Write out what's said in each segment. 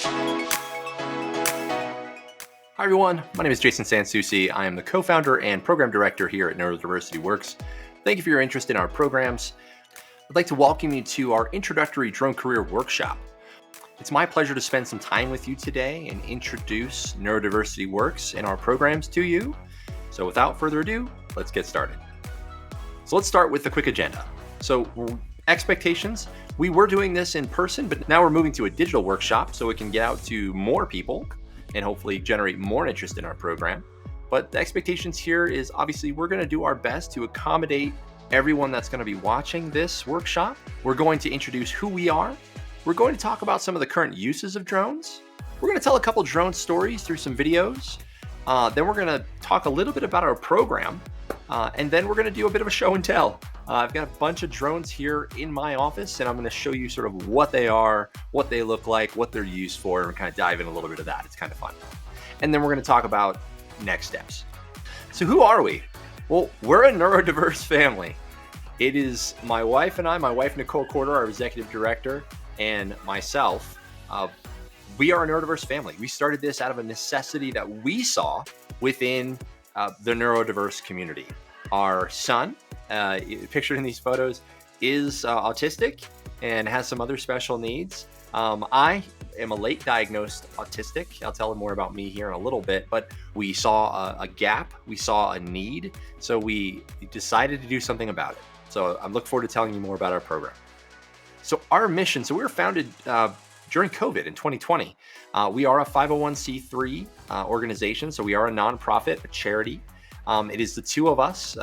Hi everyone, my name is Jason Sansucci. I am the co-founder and program director here at Neurodiversity Works. Thank you for your interest in our programs. I'd like to welcome you to our introductory drone career workshop. It's my pleasure to spend some time with you today and introduce Neurodiversity Works and our programs to you. So without further ado, let's get started. So let's start with the quick agenda. So expectations, we were doing this in person, but now we're moving to a digital workshop so it can get out to more people and hopefully generate more interest in our program. But the expectations here is obviously we're going to do our best to accommodate everyone that's going to be watching this workshop. We're going to introduce who we are. We're going to talk about some of the current uses of drones. We're going to tell a couple drone stories through some videos. Then we're going to talk a little bit about our program. And then we're going to do a bit of a show and tell. I've got a bunch of drones here in my office, and I'm going to show you sort of what they are, what they look like, what they're used for, and kind of dive in a little bit of that. It's kind of fun. And then we're going to talk about next steps. So who are we? Well, we're a neurodiverse family. It is my wife and I, my wife Nicole Corder, our executive director, and myself. We are a neurodiverse family. We started this out of a necessity that we saw within the neurodiverse community. Our son, pictured in these photos, is autistic and has some other special needs. I am a late diagnosed autistic. I'll tell him more about me here in a little bit, but we saw a gap, we saw a need, so we decided to do something about it. So I look forward to telling you more about our program. So our mission, so we were founded during COVID in 2020. We are a 501c3 organization, so we are a nonprofit, a charity. It is the two of us.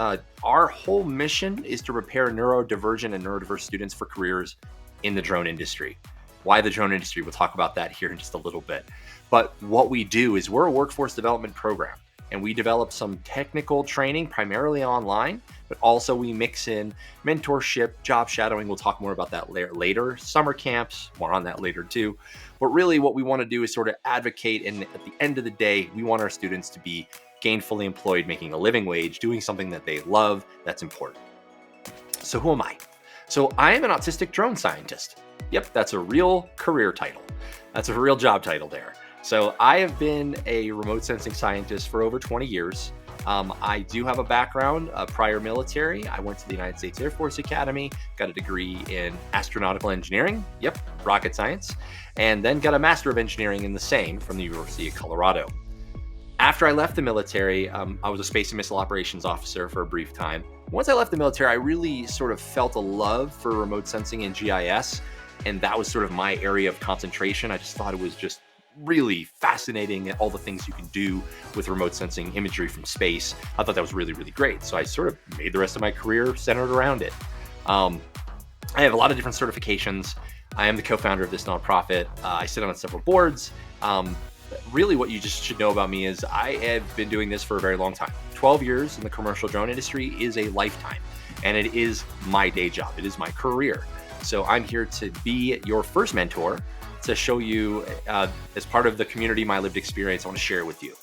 Our whole mission is to prepare neurodivergent and neurodiverse students for careers in the drone industry. Why the drone industry? We'll talk about that here in just a little bit. But what we do is we're a workforce development program, and we develop some technical training, primarily online, but also we mix in mentorship, job shadowing. We'll talk more about that later. Summer camps, more on that later too. But really what we want to do is sort of advocate, and at the end of the day, we want our students to be gainfully employed, making a living wage, doing something that they love. That's important. So who am I? So I am an autistic drone scientist. Yep, that's a real career title. That's a real job title there. So I have been a remote sensing scientist for over 20 years. I do have a background, prior military. I went to the United States Air Force Academy, got a degree in astronautical engineering. Yep, rocket science. And then got a Master of Engineering in the same from the University of Colorado. After I left the military, I was a space and missile operations officer for a brief time. Once I left the military, I really sort of felt a love for remote sensing and GIS, and that was sort of my area of concentration. I just thought it was just really fascinating, all the things you can do with remote sensing imagery from space. I thought that was really, really great. So I sort of made the rest of my career centered around it. I have a lot of different certifications. I am the co-founder of this nonprofit. I sit on several boards. Really what you just should know about me is I have been doing this for a very long time. 12 years in the commercial drone industry is a lifetime, and it is my day job. It is my career. So I'm here to be your first mentor, to show you as part of the community, my lived experience. I want to share it with you.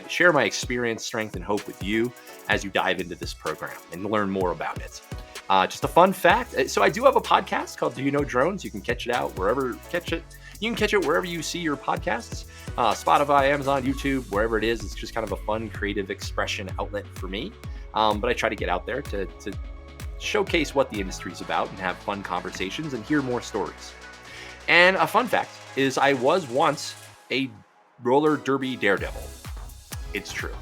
Share my experience, strength, and hope with you as you dive into this program and learn more about it. Just a fun fact. So I do have a podcast called Do You Know Drones? You can catch it out wherever You can catch it wherever you see your podcasts, Spotify, Amazon, YouTube, wherever it is. It's just kind of a fun, creative expression outlet for me. But I try to get out there to showcase what the industry is about and have fun conversations and hear more stories. And a fun fact is I was once a roller derby daredevil. It's true.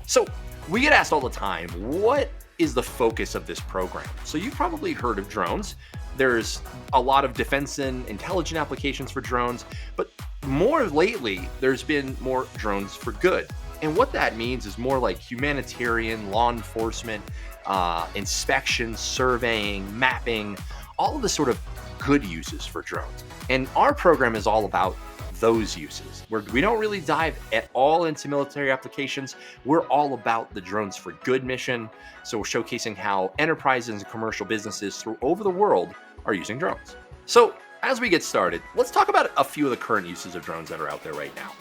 So we get asked all the time, what is the focus of this program? So you've probably heard of drones. There's a lot of defense and intelligence applications for drones, but more lately, there's been more drones for good. And what that means is more like humanitarian, law enforcement, inspection, surveying, mapping, all of the sort of good uses for drones. And our program is all about those uses. We don't really dive at all into military applications. We're all about the drones for good mission. So we're showcasing how enterprises and commercial businesses over the world are using drones. So as we get started, let's talk about a few of the current uses of drones that are out there right now.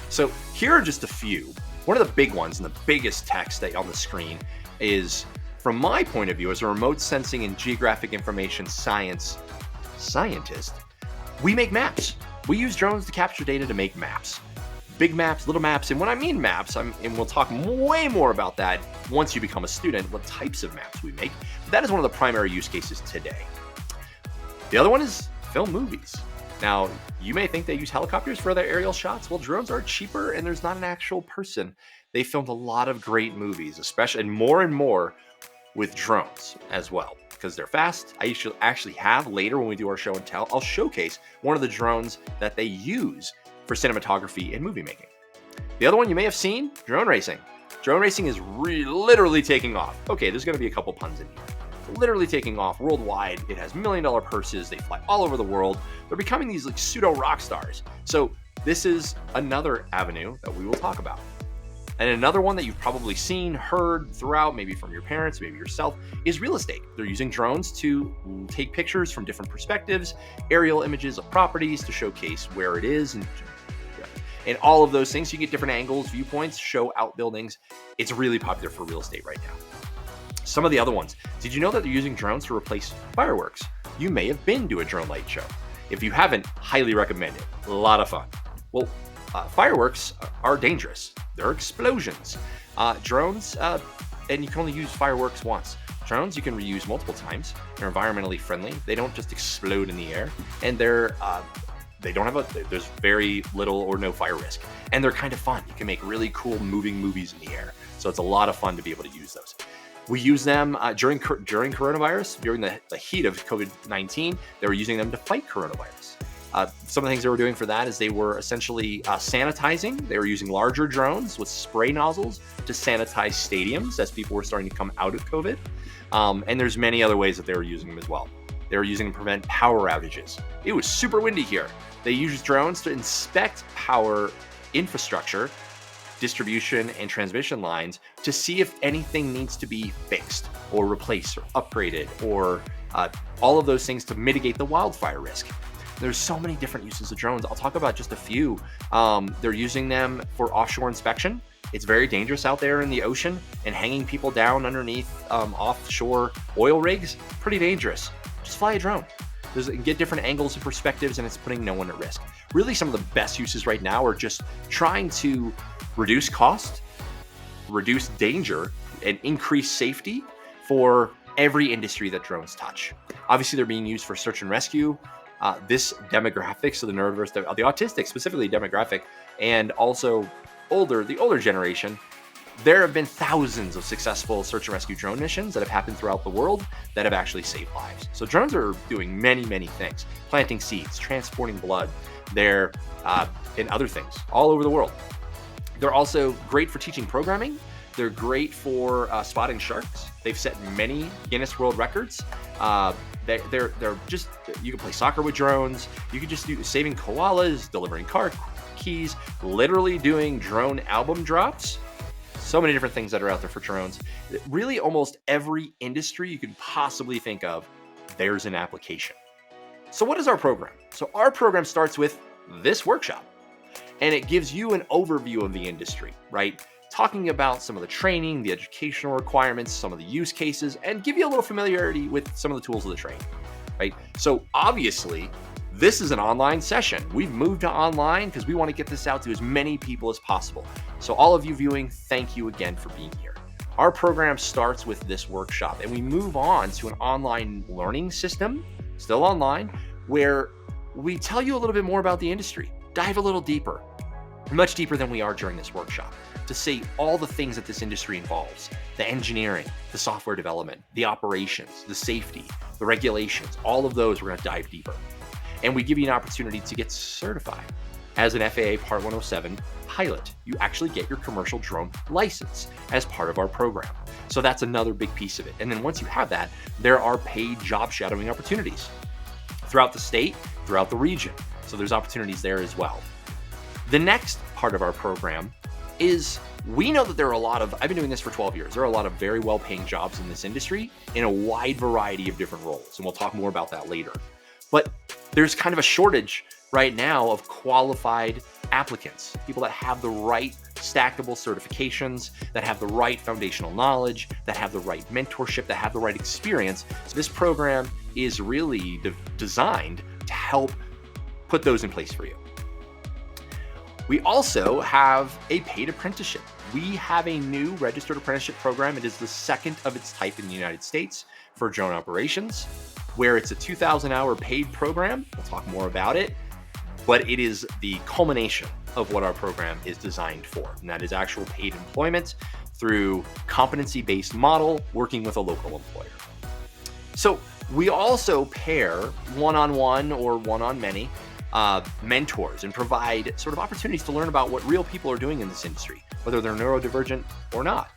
So here are just a few. One of the big ones and the biggest text on the screen is, from my point of view as a remote sensing and geographic information science scientist, we make maps. We use drones to capture data to make maps. Big maps, little maps, and when I mean maps, and we'll talk way more about that once you become a student, what types of maps we make. But that is one of the primary use cases today. The other one is film movies. Now, you may think they use helicopters for their aerial shots. Well, drones are cheaper and there's not an actual person. They filmed a lot of great movies, especially and more with drones as well, because they're fast. I should actually have later when we do our show and tell, I'll showcase one of the drones that they use for cinematography and movie making. The other one you may have seen, drone racing. Drone racing is literally taking off. Okay, there's going to be a couple puns in here. Literally taking off worldwide. It has $1 million purses. They fly all over the world. They're becoming these like pseudo rock stars. So this is another avenue that we will talk about. And another one that you've probably seen, heard throughout, maybe from your parents, maybe yourself, is real estate. They're using drones to take pictures from different perspectives, aerial images of properties to showcase where it is, and all of those things. You get different angles, viewpoints, show outbuildings. It's really popular for real estate right now. Some of the other ones. Did you know that they're using drones to replace fireworks? You may have been to a drone light show. If you haven't, highly recommend it. A lot of fun. Well, fireworks are dangerous. They're explosions. Drones, and you can only use fireworks once. Drones you can reuse multiple times. They're environmentally friendly. They don't just explode in the air, and there's very little or no fire risk. And they're kind of fun. You can make really cool moving movies in the air. So it's a lot of fun to be able to use those. We use them during coronavirus, during the heat of COVID-19. They were using them to fight coronavirus. Some of the things they were doing for that is they were essentially sanitizing. They were using larger drones with spray nozzles to sanitize stadiums as people were starting to come out of COVID. And there's many other ways that they were using them as well. They were using them to prevent power outages. It was super windy here. They used drones to inspect power infrastructure, distribution and transmission lines to see if anything needs to be fixed or replaced or upgraded, or all of those things to mitigate the wildfire risk. There's so many different uses of drones. I'll talk about just a few. They're using them for offshore inspection. It's very dangerous out there in the ocean, and hanging people down underneath offshore oil rigs, pretty dangerous. Just fly a drone. Get different angles and perspectives, and it's putting no one at risk. Really, some of the best uses right now are just trying to reduce cost, reduce danger, and increase safety for every industry that drones touch. Obviously, they're being used for search and rescue. This demographic, so the neurodiverse, the autistic specifically demographic, and also the older generation, there have been thousands of successful search and rescue drone missions that have happened throughout the world that have actually saved lives. So drones are doing many, many things. Planting seeds, transporting blood, they're and other things all over the world. They're also great for teaching programming. They're great for spotting sharks. They've set many Guinness World Records. They're just, you can play soccer with drones. You can just do saving koalas, delivering car keys, literally doing drone album drops. So many different things that are out there for drones. Really, almost every industry you could possibly think of, there's an application. So what is our program? So our program starts with this workshop, and it gives you an overview of the industry, right? Talking about some of the training, the educational requirements, some of the use cases, and give you a little familiarity with some of the tools of the trade, right? So obviously, this is an online session. We've moved to online because we want to get this out to as many people as possible. So all of you viewing, thank you again for being here. Our program starts with this workshop, and we move on to an online learning system, still online, where we tell you a little bit more about the industry, dive a little deeper, much deeper than we are during this workshop, to see all the things that this industry involves: the engineering, the software development, the operations, the safety, the regulations, all of those we're going to dive deeper. And we give you an opportunity to get certified as an FAA Part 107 pilot. You actually get your commercial drone license as part of our program. So that's another big piece of it. And then once you have that, there are paid job shadowing opportunities throughout the state, throughout the region. So there's opportunities there as well. The next part of our program is, we know that there are I've been doing this for 12 years. There are a lot of very well-paying jobs in this industry in a wide variety of different roles. And we'll talk more about that later. But there's kind of a shortage right now of qualified applicants, people that have the right stackable certifications, that have the right foundational knowledge, that have the right mentorship, that have the right experience. So this program is really designed to help put those in place for you. We also have a paid apprenticeship. We have a new registered apprenticeship program. It is the second of its type in the United States for drone operations, where it's a 2,000-hour paid program. We'll talk more about it, but it is the culmination of what our program is designed for, and that is actual paid employment through competency-based model, working with a local employer. So we also pair one-on-one or one-on-many mentors and provide sort of opportunities to learn about what real people are doing in this industry, whether they're neurodivergent or not.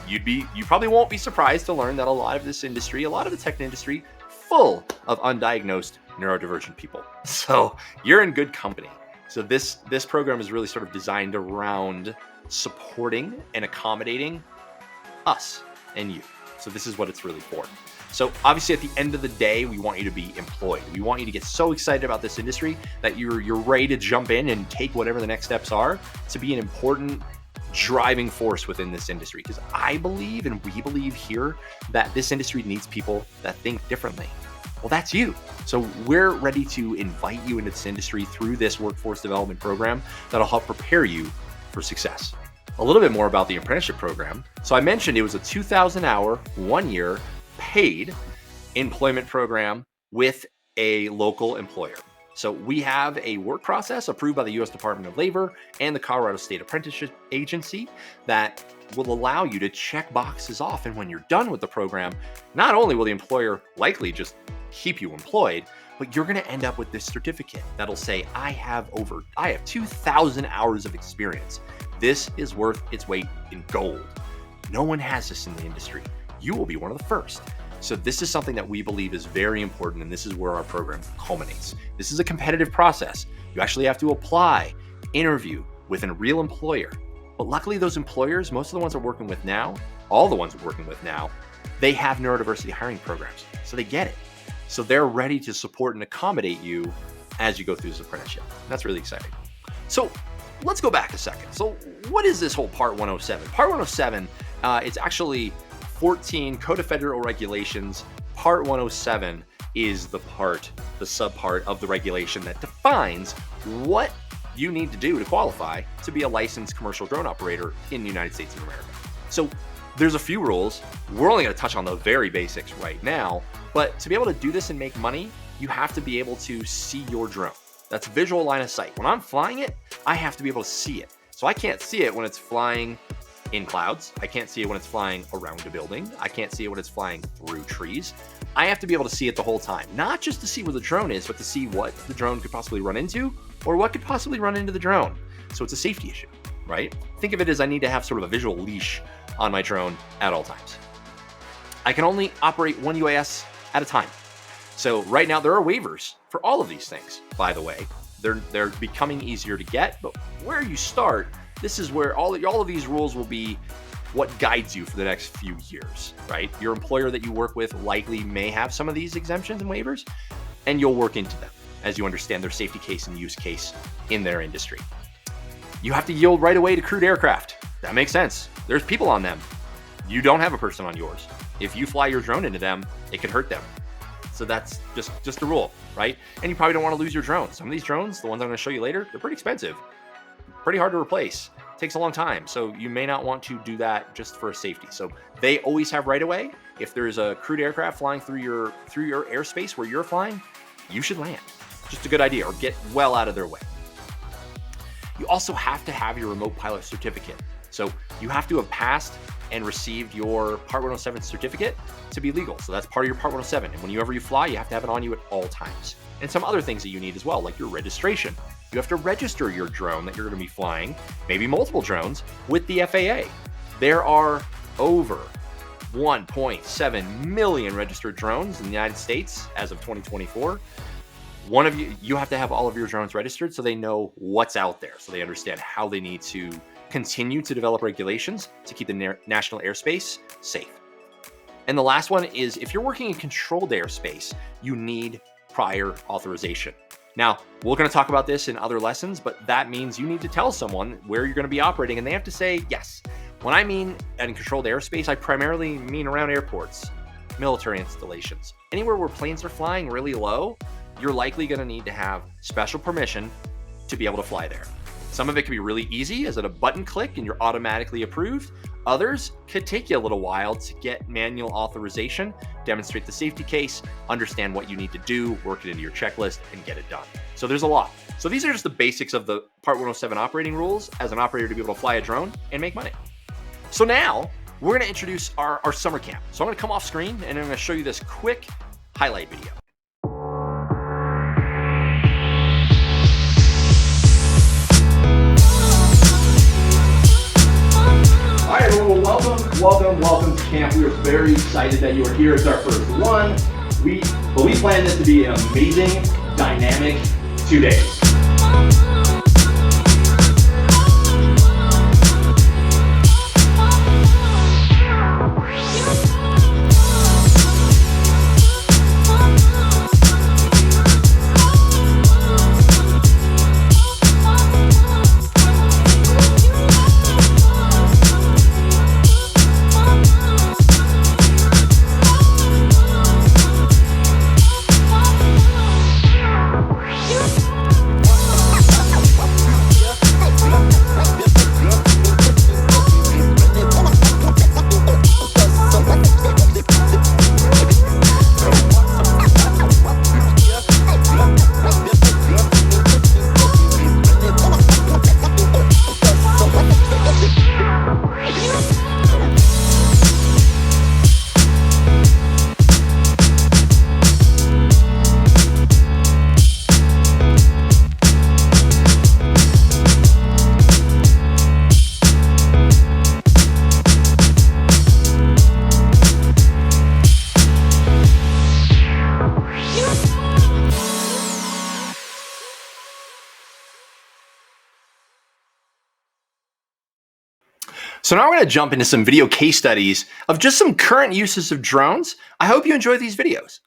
You probably won't be surprised to learn that a lot of this industry, a lot of the tech industry, full of undiagnosed neurodivergent people. So you're in good company. So this program is really sort of designed around supporting and accommodating us and you. So this is what it's really for. So obviously at the end of the day, we want you to be employed. We want you to get so excited about this industry that you're ready to jump in and take whatever the next steps are to be an important driving force within this industry. Because I believe, and we believe here, that this industry needs people that think differently. Well, that's you. So we're ready to invite you into this industry through this workforce development program that'll help prepare you for success. A little bit more about the apprenticeship program. So I mentioned it was a 2,000-hour, 1-year paid employment program with a local employer. So we have a work process approved by the U.S. Department of Labor and the Colorado State Apprenticeship Agency that will allow you to check boxes off. And when you're done with the program, not only will the employer likely just keep you employed, but you're going to end up with this certificate that'll say, I have 2,000 hours of experience. This is worth its weight in gold. No one has this in the industry. You will be one of the first. So this is something that we believe is very important, and this is where our program culminates. This is a competitive process. You actually have to apply, interview with a real employer. But luckily those employers, most of the ones we're working with now, all the ones we're working with now, they have neurodiversity hiring programs. So they get it. So they're ready to support and accommodate you as you go through this apprenticeship. That's really exciting. So let's go back a second. So what is this whole Part 107? Part 107, it's actually 14 Code of Federal Regulations. Part 107 is the subpart of the regulation that defines what you need to do to qualify to be a licensed commercial drone operator in the United States of America. So there's a few rules. We're only going to touch on the very basics right now, but to be able to do this and make money, you have to be able to see your drone. That's visual line of sight. When I'm flying it, I have to be able to see it. So I can't see it when it's flying in clouds. I can't see it when it's flying around a building. I can't see it when it's flying through trees. I have to be able to see it the whole time, not just to see where the drone is, but to see what the drone could possibly run into or what could possibly run into the drone. So it's a safety issue, right? Think of it as I need to have sort of a visual leash on my drone at all times. I can only operate one UAS at a time. So right now there are waivers for all of these things, by the way. They're becoming easier to get, but where you start, this is where all of these rules will be what guides you for the next few years, right? Your employer that you work with likely may have some of these exemptions and waivers, and you'll work into them as you understand their safety case and use case in their industry. You have to yield right away to crewed aircraft. That makes sense. There's people on them. You don't have a person on yours. If you fly your drone into them, it could hurt them. So that's just a rule, right? And you probably don't want to lose your drone. Some of these drones, the ones I'm going to show you later, they're pretty expensive, pretty hard to replace. It takes a long time. So you may not want to do that just for safety. So they always have right of way. If there's a crewed aircraft flying through your airspace where you're flying, you should land. Just a good idea, or get well out of their way. You also have to have your remote pilot certificate. So you have to have passed and received your Part 107 certificate to be legal. So that's part of your Part 107. And whenever you fly, you have to have it on you at all times. And some other things that you need as well, like your registration. You have to register your drone that you're going to be flying, maybe multiple drones, with the FAA. There are over 1.7 million registered drones in the United States as of 2024. You have to have all of your drones registered so they know what's out there, so they understand how they need to continue to develop regulations to keep the national airspace safe. And the last one is, if you're working in controlled airspace, you need prior authorization. Now, we're going to talk about this in other lessons, but that means you need to tell someone where you're going to be operating, and they have to say yes. When I mean in controlled airspace, I primarily mean around airports, military installations, anywhere where planes are flying really low. you're likely going to need to have special permission to be able to fly there. Some of it can be really easy, as at a button click and you're automatically approved. Others could take you a little while to get manual authorization, demonstrate the safety case, understand what you need to do, work it into your checklist, and get it done. So there's a lot. So these are just the basics of the Part 107 operating rules as an operator to be able to fly a drone and make money. So now we're going to introduce our summer camp. So I'm going to come off screen and I'm going to show you this quick highlight video. All right, everyone, welcome to camp. We are very excited that you are here. It's our first one. We plan this to be an amazing, dynamic 2 days. So now we're going to jump into some video case studies of just some current uses of drones. I hope you enjoy these videos.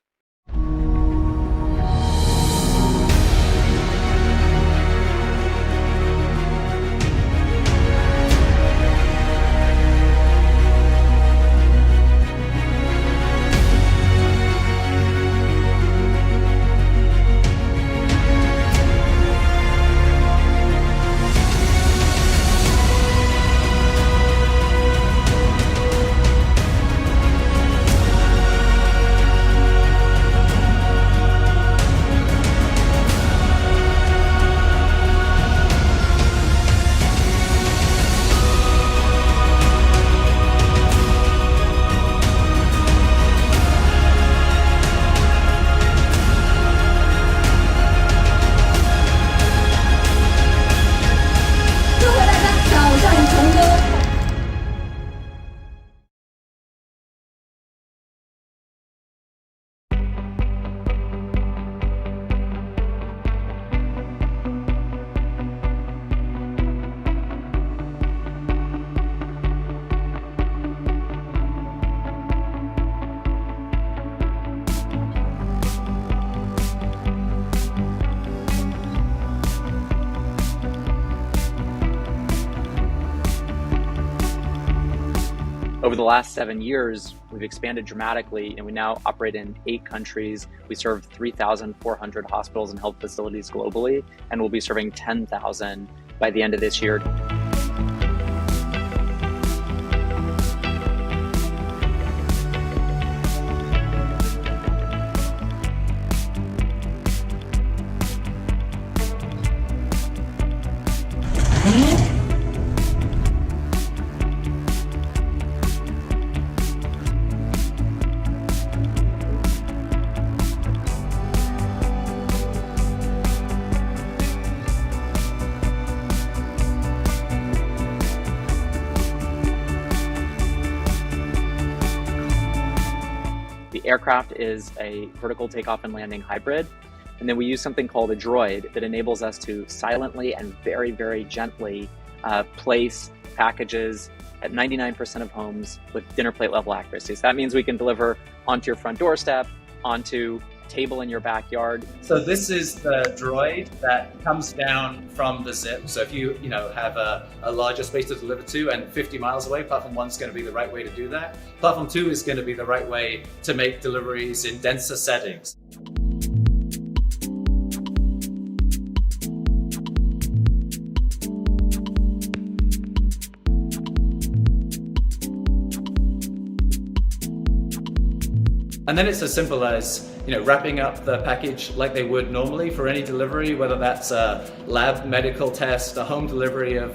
Over the last 7 years, we've expanded dramatically and we now operate in 8 countries. We serve 3,400 hospitals and health facilities globally, and we'll be serving 10,000 by the end of this year. The aircraft is a vertical takeoff and landing hybrid. And then we use something called a droid that enables us to silently and very, very gently place packages at 99% of homes with dinner plate level accuracy. So that means we can deliver onto your front doorstep, onto table in your backyard. So this is the droid that comes down from the zip. So if you have a larger space to deliver to and 50 miles away, platform 1 is going to be the right way to do that. Platform 2 is going to be the right way to make deliveries in denser settings. And then it's as simple as, wrapping up the package like they would normally for any delivery, whether that's a lab medical test, a home delivery of,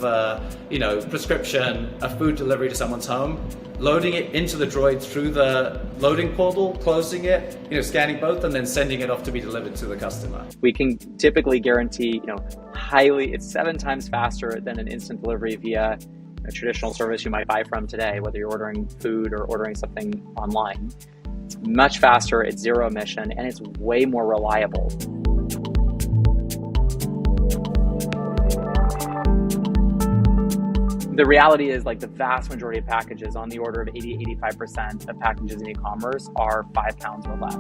prescription, a food delivery to someone's home, loading it into the droid through the loading portal, closing it, scanning both, and then sending it off to be delivered to the customer. We can typically guarantee, it's 7 times faster than an instant delivery via a traditional service you might buy from today, whether you're ordering food or ordering something online. It's much faster, it's zero emission, and it's way more reliable. The reality is, the vast majority of packages, on the order of 80-85% of packages in e-commerce, are 5 pounds or less.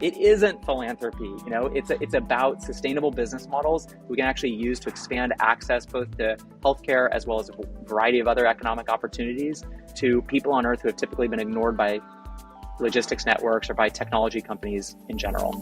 It isn't philanthropy, it's about sustainable business models we can actually use to expand access both to healthcare as well as a variety of other economic opportunities to people on Earth who have typically been ignored by logistics networks or by technology companies in general.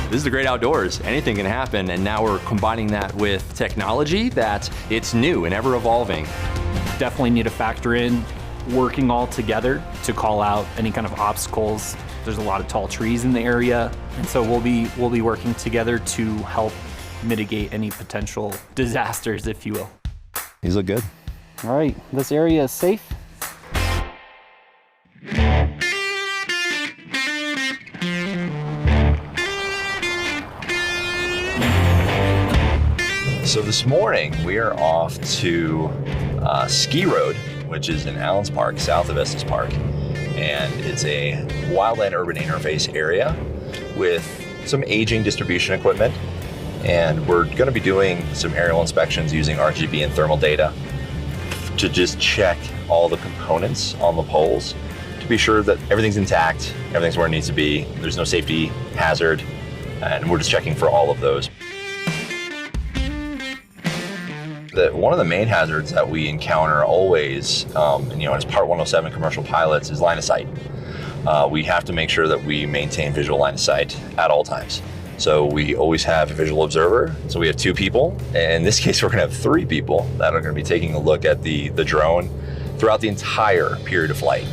This is the great outdoors. Anything can happen, and now we're combining that with technology that it's new and ever evolving. Definitely need to factor in working all together to call out any kind of obstacles. There's a lot of tall trees in the area, and so we'll be working together to help mitigate any potential disasters, if you will. These look good. All right, this area is safe. So this morning we are off to Ski Road, which is in Allen's Park, south of Estes Park. And it's a wildland urban interface area with some aging distribution equipment. And we're gonna be doing some aerial inspections using RGB and thermal data to just check all the components on the poles to be sure that everything's intact, everything's where it needs to be, there's no safety hazard, and we're just checking for all of those. One of the main hazards that we encounter always, as Part 107 commercial pilots, is line of sight. We have to make sure that we maintain visual line of sight at all times. So we always have a visual observer. So we have 2 people. And in this case, we're gonna have 3 people that are gonna be taking a look at the drone throughout the entire period of flight.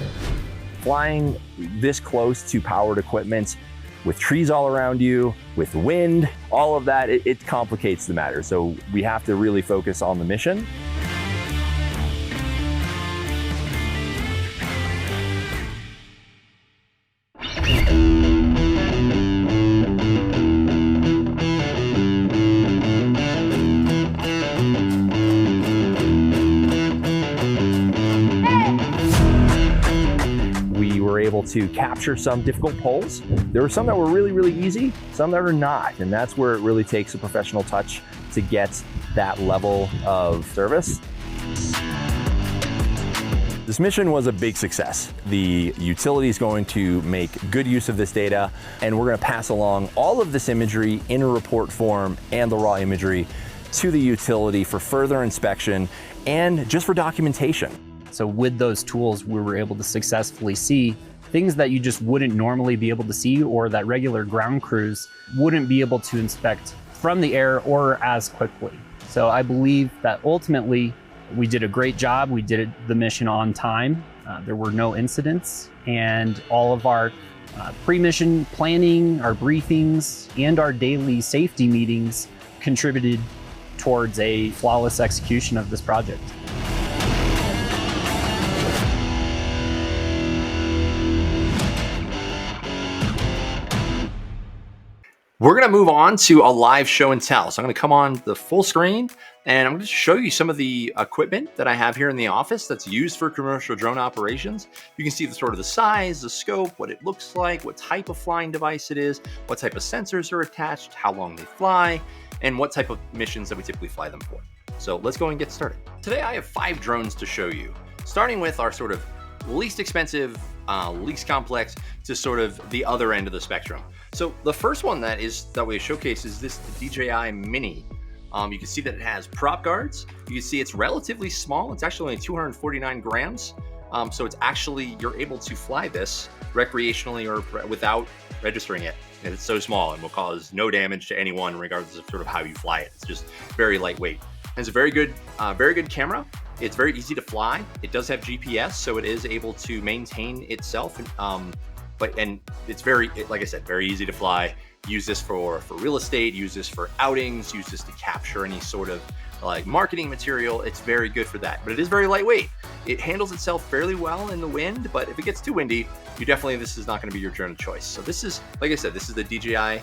Flying this close to powered equipment with trees all around you, with wind, all of that, it complicates the matter. So we have to really focus on the mission. Able to capture some difficult poles. There were some that were really, really easy, some that are not, and that's where it really takes a professional touch to get that level of service. This mission was a big success. The utility is going to make good use of this data, and we're going to pass along all of this imagery in a report form and the raw imagery to the utility for further inspection and just for documentation. So with those tools, we were able to successfully see things that you just wouldn't normally be able to see, or that regular ground crews wouldn't be able to inspect from the air or as quickly. So I believe that ultimately we did a great job. We did the mission on time. There were no incidents, and all of our pre-mission planning, our briefings, and our daily safety meetings contributed towards a flawless execution of this project. We're going to move on to a live show and tell. So I'm going to come on the full screen and I'm going to show you some of the equipment that I have here in the office that's used for commercial drone operations. You can see the sort of the size, the scope, what it looks like, what type of flying device it is, what type of sensors are attached, how long they fly, and what type of missions that we typically fly them for. So let's go and get started. Today I have 5 drones to show you, starting with our sort of least expensive, least complex to sort of the other end of the spectrum. So the first one that we showcase is this DJI Mini. You can see that it has prop guards. You can see it's relatively small. It's actually only 249 grams. So it's actually, you're able to fly this recreationally or without registering it. And it's so small and will cause no damage to anyone regardless of sort of how you fly it. It's just very lightweight. And it's a very good camera. It's very easy to fly. It does have GPS, so it is able to maintain itself. And it's like I said, very easy to fly. Use this for real estate, use this for outings, use this to capture any sort of like marketing material. It's very good for that, but it is very lightweight. It handles itself fairly well in the wind, but if it gets too windy, this is not going to be your drone of choice. So this is, like I said, this is the DJI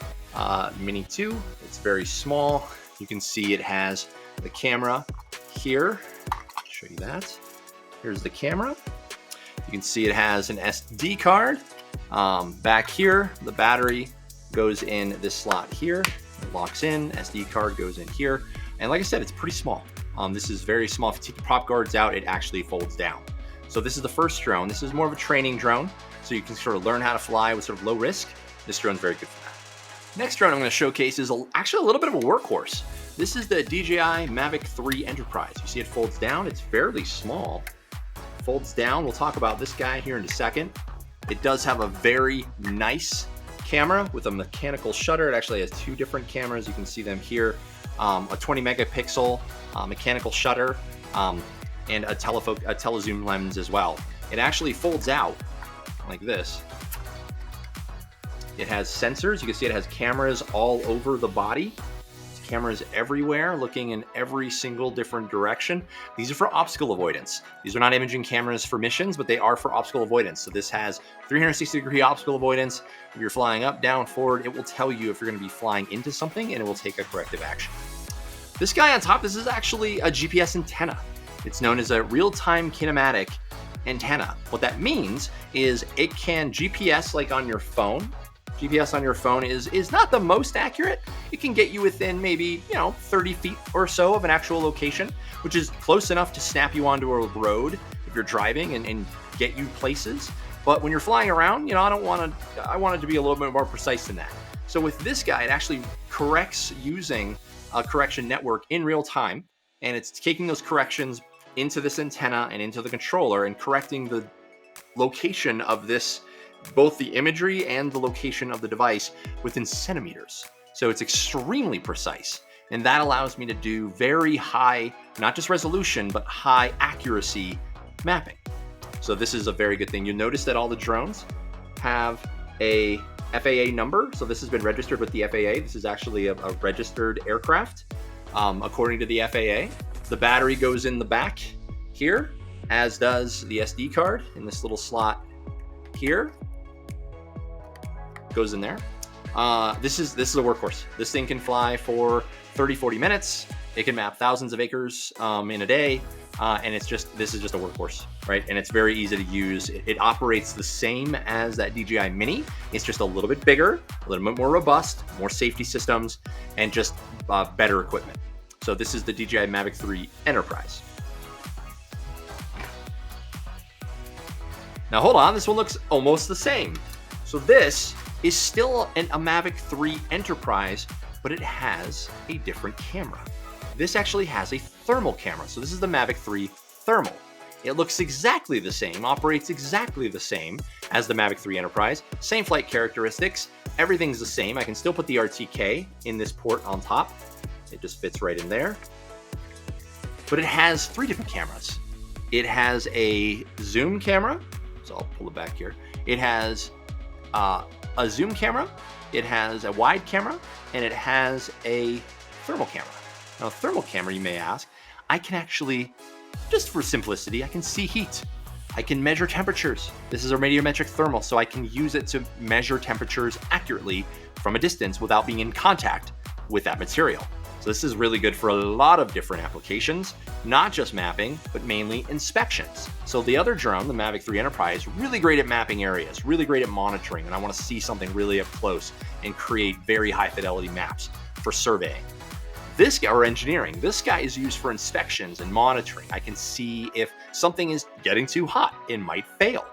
Mini 2. It's very small. You can see it has the camera here. I'll show you that. Here's the camera. You can see it has an SD card. Back here, the battery goes in this slot here. It locks in, SD card goes in here. And like I said, it's pretty small. This is very small. If you take the prop guards out, it actually folds down. So this is the first drone. This is more of a training drone. So you can sort of learn how to fly with sort of low risk. This drone's very good for that. Next drone I'm going to showcase is actually a little bit of a workhorse. This is the DJI Mavic 3 Enterprise. You see it folds down. It's fairly small. Folds down. We'll talk about this guy here in a second. It does have a very nice camera with a mechanical shutter. It actually has 2 different cameras. You can see them here. A 20 megapixel mechanical shutter and a telezoom lens as well. It actually folds out like this. It has sensors. You can see it has cameras all over the body. Cameras everywhere, looking in every single different direction. These are for obstacle avoidance. These are not imaging cameras for missions, but they are for obstacle avoidance. So this has 360-degree obstacle avoidance. If you're flying up, down, forward, it will tell you if you're going to be flying into something, and it will take a corrective action. This guy on top, this is actually a GPS antenna. It's known as a real-time kinematic antenna. What that means is it can GPS like on your phone. GPS on your phone is not the most accurate. It can get you within maybe, 30 feet or so of an actual location, which is close enough to snap you onto a road if you're driving and get you places. But when you're flying around, I want it to be a little bit more precise than that. So with this guy, it actually corrects using a correction network in real time. And it's taking those corrections into this antenna and into the controller and correcting the location of this, both the imagery and the location of the device within centimeters. So it's extremely precise. And that allows me to do very high, not just resolution, but high accuracy mapping. So this is a very good thing. You'll notice that all the drones have a FAA number. So this has been registered with the FAA. This is actually a registered aircraft, according to the FAA. The battery goes in the back here, as does the SD card in this little slot here. Goes in there. This is a workhorse. This thing can fly for 30-40 minutes. It can map thousands of acres in a day, and this is just a workhorse, right? And it's very easy to use. It operates the same as that DJI Mini. It's just a little bit bigger, a little bit more robust, more safety systems, and just better equipment. So this is the DJI Mavic 3 Enterprise. Now hold on, this one looks almost the same. So this is still a Mavic 3 Enterprise, but it has a different camera. This actually has a thermal camera. So this is the Mavic 3 Thermal. It looks exactly the same, operates exactly the same as the Mavic 3 Enterprise. Same flight characteristics, everything's the same. I can still put the RTK in this port on top. It just fits right in there. But it has 3 different cameras. It has a zoom camera, so I'll pull it back here. It has a zoom camera, it has a wide camera, and it has a thermal camera. Now, a thermal camera, you may ask, I can actually, just for simplicity, I can see heat. I can measure temperatures. This is a radiometric thermal, so I can use it to measure temperatures accurately from a distance without being in contact with that material. So this is really good for a lot of different applications, not just mapping, but mainly inspections. So the other drone, the Mavic 3 Enterprise, really great at mapping areas, really great at monitoring, and I want to see something really up close and create very high fidelity maps for surveying. This guy, or engineering, this guy is used for inspections and monitoring. I can see if something is getting too hot, it might fail.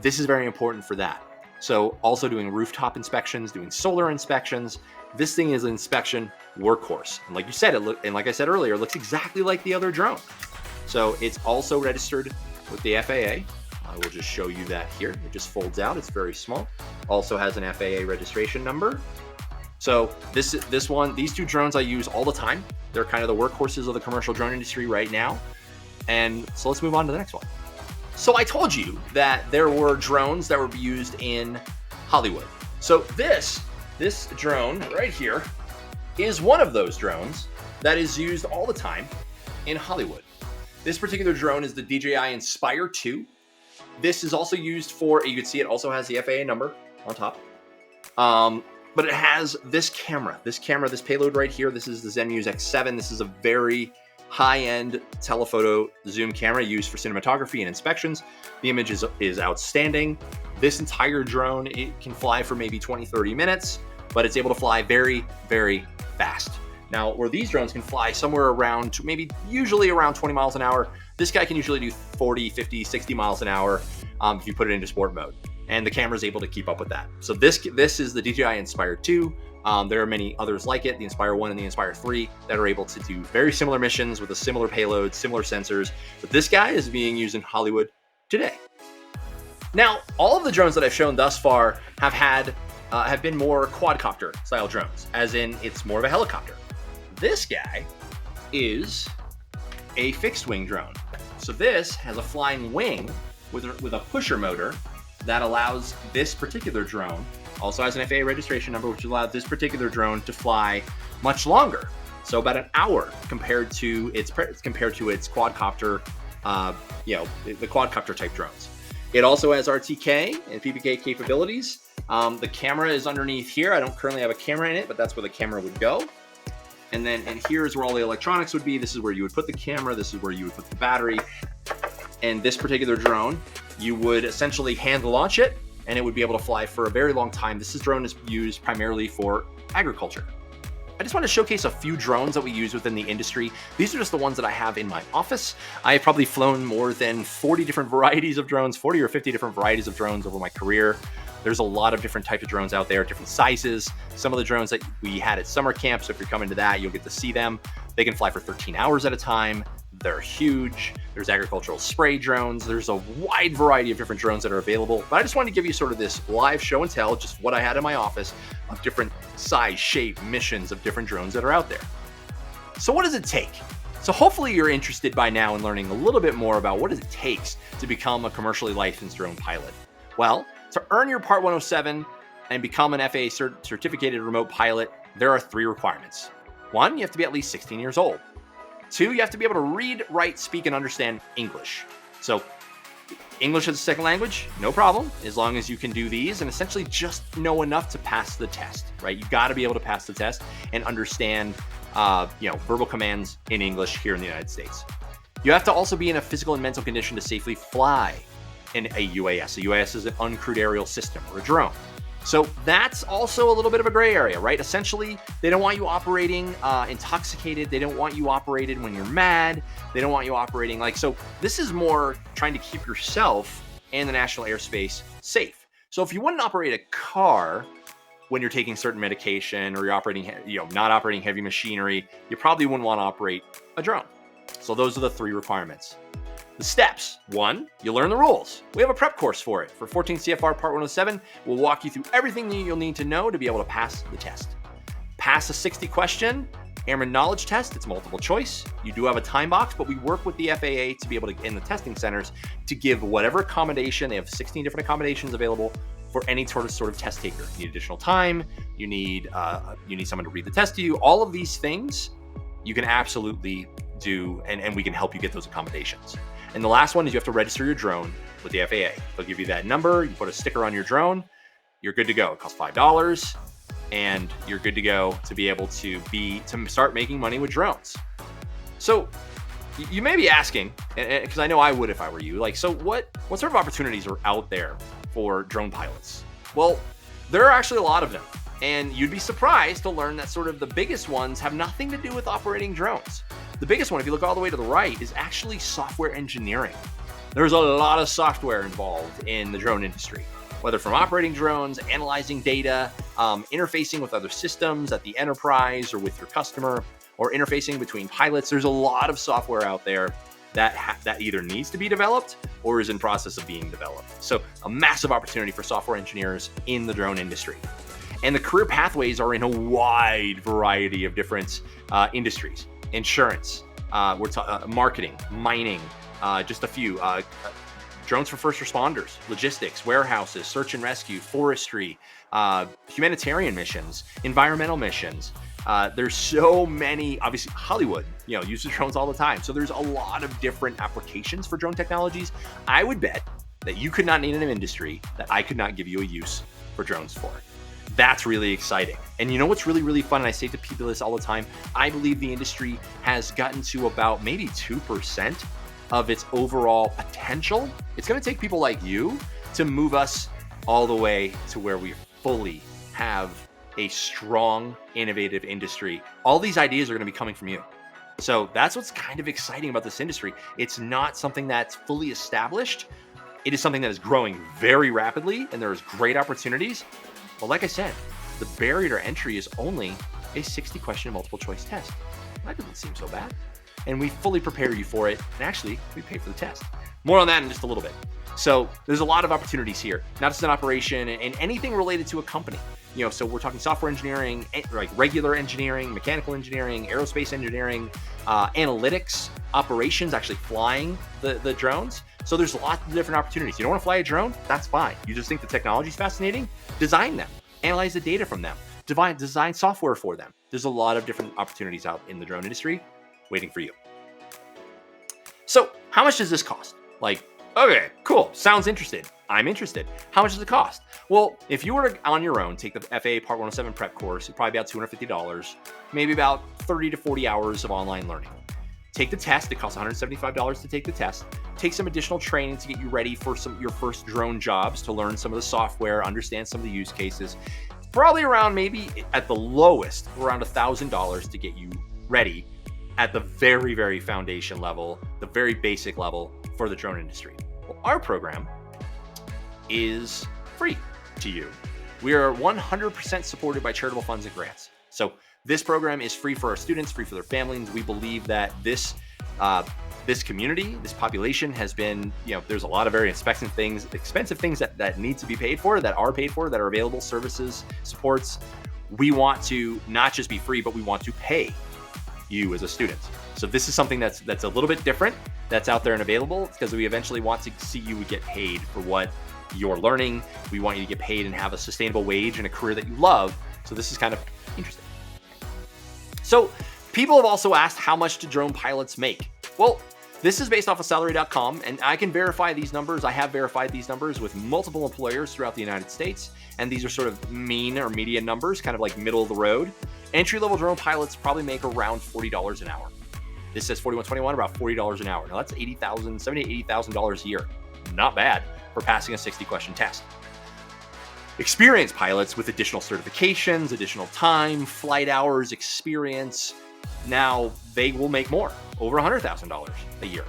This is very important for that. So also doing rooftop inspections, doing solar inspections. This thing is an inspection workhorse. And like you said, like I said earlier, it looks exactly like the other drone. So it's also registered with the FAA. I will just show you that here. It just folds out, it's very small. Also has an FAA registration number. So these two drones I use all the time. They're kind of the workhorses of the commercial drone industry right now. And so let's move on to the next one. So I told you that there were drones that were used in Hollywood. So this drone right here is one of those drones that is used all the time in Hollywood. This particular drone is the DJI Inspire 2. This is also used for, you can see it also has the FAA number on top. But it has this camera, this payload right here. This is the Zenmuse X7. This is a very high-end telephoto zoom camera used for cinematography and inspections. The image is outstanding. This entire drone, it can fly for maybe 20, 30 minutes, but it's able to fly very, very fast. Now, where these drones can fly somewhere around, usually around 20 miles an hour, this guy can usually do 40, 50, 60 miles an hour if you put it into sport mode. And the camera is able to keep up with that. So this is the DJI Inspire 2. There are many others like it, the Inspire 1 and the Inspire 3, that are able to do very similar missions with a similar payload, similar sensors. But this guy is being used in Hollywood today. Now, all of the drones that I've shown thus far have been more quadcopter style drones, as in it's more of a helicopter. This guy is a fixed wing drone. So this has a flying wing with a pusher motor that allows this particular drone, also has an FAA registration number, which allows this particular drone to fly much longer. So about an hour compared to its quadcopter, the quadcopter type drones. It also has RTK and PPK capabilities. The camera is underneath here. I don't currently have a camera in it, but that's where the camera would go. And here's where all the electronics would be. This is where you would put the camera. This is where you would put the battery. And this particular drone, you would essentially hand launch it, and it would be able to fly for a very long time. This drone is used primarily for agriculture. I just want to showcase a few drones that we use within the industry. These are just the ones that I have in my office. I have probably flown more than 40 different varieties of drones, 40 or 50 different varieties of drones over my career. There's a lot of different types of drones out there, different sizes. Some of the drones that we had at summer camp, so if you're coming to that, you'll get to see them. They can fly for 13 hours at a time. They're huge. There's agricultural spray drones. There's a wide variety of different drones that are available. But I just wanted to give you sort of this live show and tell, just what I had in my office, of different size, shape, missions of different drones that are out there. So what does it take? So hopefully you're interested by now in learning a little bit more about what it takes to become a commercially licensed drone pilot. Well, to earn your Part 107 and become an FAA certificated remote pilot, there are 3 requirements. 1, you have to be at least 16 years old. 2, you have to be able to read, write, speak, and understand English. So English as a second language, no problem, as long as you can do these and essentially just know enough to pass the test, right? You got to be able to pass the test and understand, verbal commands in English here in the United States. You have to also be in a physical and mental condition to safely fly in a UAS. A UAS is an uncrewed aerial system, or a drone. So that's also a little bit of a gray area, right? Essentially, they don't want you operating intoxicated. They don't want you operating when you're mad. They don't want you operating so this is more trying to keep yourself and the national airspace safe. So if you wouldn't operate a car when you're taking certain medication, or you're operating, not operating heavy machinery, you probably wouldn't want to operate a drone. So those are the 3 requirements. The steps: 1, you learn the rules. We have a prep course for it. For 14 CFR Part 107, we'll walk you through everything that you'll need to know to be able to pass the test. Pass a 60-question airman knowledge test. It's multiple choice. You do have a time box, but we work with the FAA to be able to, in the testing centers, to give whatever accommodation. They have 16 different accommodations available for any sort of test taker. You need additional time. You need someone to read the test to you. All of these things you can absolutely do, and we can help you get those accommodations. And the last one is you have to register your drone with the FAA. They'll give you that number, you put a sticker on your drone, you're good to go. It costs $5 and you're good to go to be able to start making money with drones. So you may be asking, because I know I would if I were you, like, so what sort of opportunities are out there for drone pilots? Well, there are actually a lot of them. And you'd be surprised to learn that sort of the biggest ones have nothing to do with operating drones. The biggest one, if you look all the way to the right, is actually software engineering. There's a lot of software involved in the drone industry, whether from operating drones, analyzing data, interfacing with other systems at the enterprise or with your customer, or interfacing between pilots. There's a lot of software out there that either needs to be developed or is in process of being developed. So a massive opportunity for software engineers in the drone industry. And the career pathways are in a wide variety of different industries. Insurance, marketing, mining, just a few. Drones for first responders, logistics, warehouses, search and rescue, forestry, humanitarian missions, environmental missions. There's so many, obviously Hollywood, uses drones all the time. So there's a lot of different applications for drone technologies. I would bet that you could not name an industry that I could not give you a use for drones for. That's really exciting. And you know what's really, really fun? And I say to people this all the time. I believe the industry has gotten to about maybe 2% of its overall potential. It's going to take people like you to move us all the way to where we fully have a strong, innovative industry. All these ideas are going to be coming from you. So that's what's kind of exciting about this industry. It's not something that's fully established. It is something that is growing very rapidly, and there's great opportunities. But like I said, the barrier to entry is only a 60-question multiple choice test. That doesn't seem so bad. And we fully prepare you for it. And actually, we pay for the test. More on that in just a little bit. So there's a lot of opportunities here, not just an operation and anything related to a company. So we're talking software engineering, like regular engineering, mechanical engineering, aerospace engineering, analytics, operations, actually flying the drones. So there's lots of different opportunities. You don't want to fly a drone? That's fine. You just think the technology is fascinating? Design them. Analyze the data from them. Design software for them. There's a lot of different opportunities out in the drone industry waiting for you. So how much does this cost? Like, okay, cool. Sounds interested. I'm interested. How much does it cost? Well, if you were to, on your own, take the FAA Part 107 prep course, it'd probably be about $250, maybe about 30 to 40 hours of online learning. Take the test. It costs $175 to take the test. Take some additional training to get you ready for your first drone jobs, to learn some of the software, understand some of the use cases. Probably around, maybe at the lowest, around $1,000 to get you ready at the very, very foundation level, the very basic level for the drone industry. Well, our program is free to you. We are 100% supported by charitable funds and grants. So this program is free for our students, free for their families. We believe that this community, this population has been, there's a lot of very expensive things that need to be paid for, that are paid for, that are available, services, supports. We want to not just be free, but we want to pay you as a student. So this is something that's a little bit different, that's out there and available, because we eventually want to see you get paid for what you're learning. We want you to get paid and have a sustainable wage and a career that you love. So this is kind of interesting. So people have also asked, how much do drone pilots make? Well, this is based off of salary.com, and I can verify these numbers. I have verified these numbers with multiple employers throughout the United States, and these are sort of mean or median numbers, kind of like middle of the road. Entry-level drone pilots probably make around $40 an hour. This says 4121, about $40 an hour. Now that's $70,000 to $80,000 a year. Not bad for passing a 60-question test. Experienced pilots with additional certifications, additional time, flight hours, experience, now they will make more, over $100,000 a year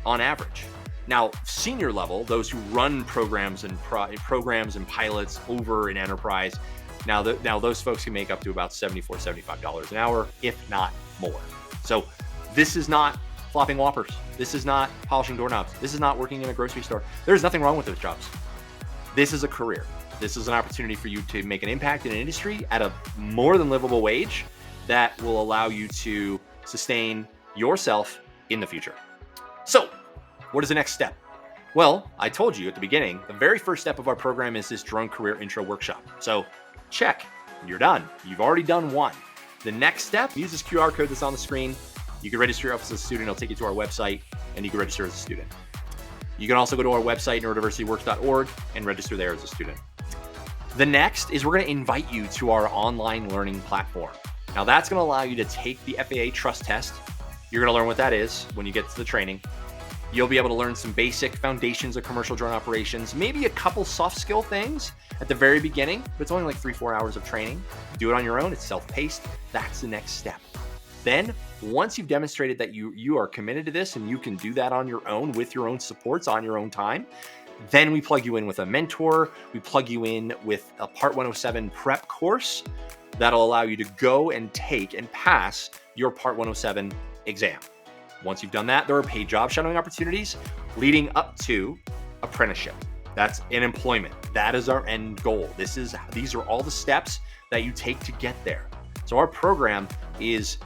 on average. Now, senior level, those who run programs and pilots over an enterprise, now those folks can make up to about $74, $75 an hour, if not more. So this is not flopping whoppers. This is not polishing doorknobs. This is not working in a grocery store. There's nothing wrong with those jobs. This is a career. This is an opportunity for you to make an impact in an industry at a more than livable wage that will allow you to sustain yourself in the future. So, what is the next step? Well, I told you at the beginning, the very first step of our program is this Drone Career Intro Workshop. So, check, you're done. You've already done one. The next step, use this QR code that's on the screen. You can register yourself as a student. It'll take you to our website, and you can register as a student. You can also go to our website, neurodiversityworks.org, and register there as a student. The next is we're going to invite you to our online learning platform. Now that's going to allow you to take the FAA trust test. You're going to learn what that is when you get to the training. You'll be able to learn some basic foundations of commercial drone operations, maybe a couple soft skill things at the very beginning, but it's only like 3-4 hours of training. Do it on your own. It's self-paced. That's the next step. Then once you've demonstrated that you are committed to this and you can do that on your own with your own supports on your own time, then we plug you in with a mentor. We plug you in with a Part 107 prep course that'll allow you to go and take and pass your Part 107 exam. Once you've done that, there are paid job shadowing opportunities leading up to apprenticeship. That's in employment. That is our end goal. These are all the steps that you take to get there. So our program is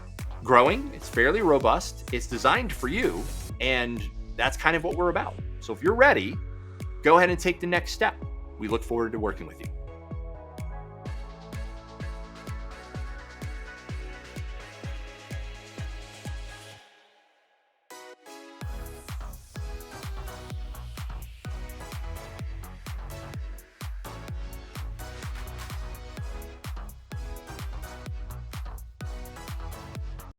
growing. It's fairly robust. It's designed for you, and that's kind of what we're about. So if you're ready, go ahead and take the next step. We look forward to working with you.